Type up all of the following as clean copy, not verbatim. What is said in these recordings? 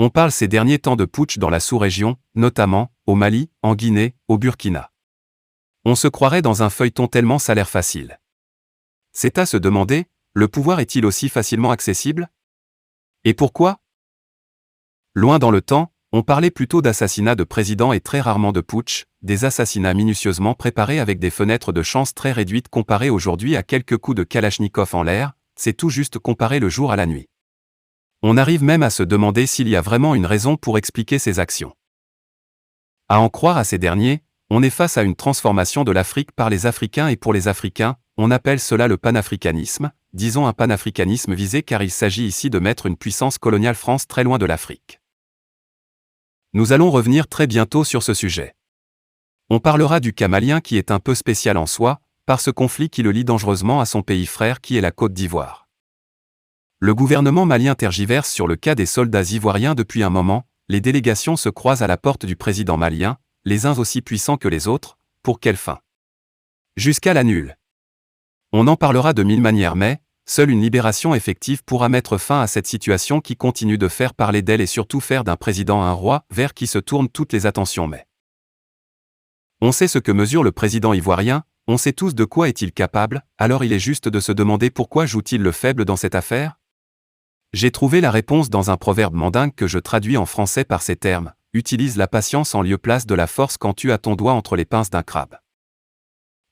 On parle ces derniers temps de putsch dans la sous-région, notamment, au Mali, en Guinée, au Burkina. On se croirait dans un feuilleton tellement ça a l'air facile. C'est à se demander, le pouvoir est-il aussi facilement accessible? Et pourquoi? Loin dans le temps, on parlait plutôt d'assassinats de présidents et très rarement de putsch, des assassinats minutieusement préparés avec des fenêtres de chance très réduites comparées aujourd'hui à quelques coups de Kalachnikov en l'air, c'est tout juste comparer le jour à la nuit. On arrive même à se demander s'il y a vraiment une raison pour expliquer ces actions. À en croire à ces derniers, on est face à une transformation de l'Afrique par les Africains et pour les Africains, on appelle cela le panafricanisme, disons un panafricanisme visé car il s'agit ici de mettre une puissance coloniale France très loin de l'Afrique. Nous allons revenir très bientôt sur ce sujet. On parlera du cas malien qui est un peu spécial en soi, par ce conflit qui le lie dangereusement à son pays frère qui est la Côte d'Ivoire. Le gouvernement malien tergiverse sur le cas des soldats ivoiriens depuis un moment, les délégations se croisent à la porte du président malien, les uns aussi puissants que les autres, pour quelle fin? Jusqu'à la nulle. On en parlera de mille manières mais, seule une libération effective pourra mettre fin à cette situation qui continue de faire parler d'elle et surtout faire d'un président un roi vers qui se tournent toutes les attentions mais. On sait ce que mesure le président ivoirien, on sait tous de quoi est-il capable, alors il est juste de se demander pourquoi joue-t-il le faible dans cette affaire? J'ai trouvé la réponse dans un proverbe mandingue que je traduis en français par ces termes. Utilise la patience en lieu place de la force quand tu as ton doigt entre les pinces d'un crabe.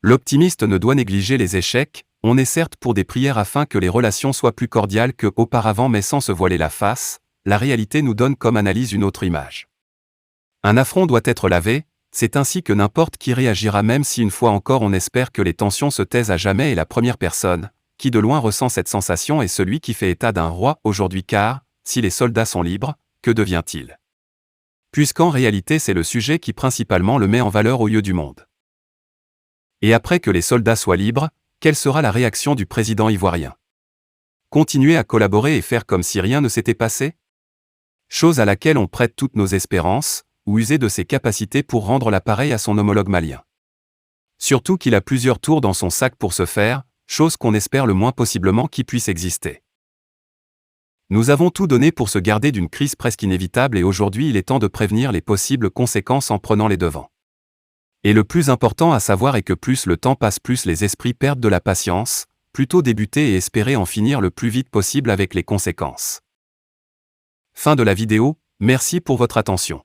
L'optimiste ne doit négliger les échecs, on est certes pour des prières afin que les relations soient plus cordiales qu'auparavant mais sans se voiler la face, la réalité nous donne comme analyse une autre image. Un affront doit être lavé, c'est ainsi que n'importe qui réagira même si une fois encore on espère que les tensions se taisent à jamais et la première personne, qui de loin ressent cette sensation est celui qui fait état d'un roi aujourd'hui car, si les soldats sont libres, que devient-il? Puisqu'en réalité c'est le sujet qui principalement le met en valeur aux yeux du monde. Et après que les soldats soient libres, quelle sera la réaction du président ivoirien? Continuer à collaborer et faire comme si rien ne s'était passé? Chose à laquelle on prête toutes nos espérances, ou user de ses capacités pour rendre l'appareil à son homologue malien. Surtout qu'il a plusieurs tours dans son sac pour ce faire, chose qu'on espère le moins possiblement qui puisse exister. Nous avons tout donné pour se garder d'une crise presque inévitable et aujourd'hui il est temps de prévenir les possibles conséquences en prenant les devants. Et le plus important à savoir est que plus le temps passe plus les esprits perdent de la patience, plutôt débuter et espérer en finir le plus vite possible avec les conséquences. Fin de la vidéo, merci pour votre attention.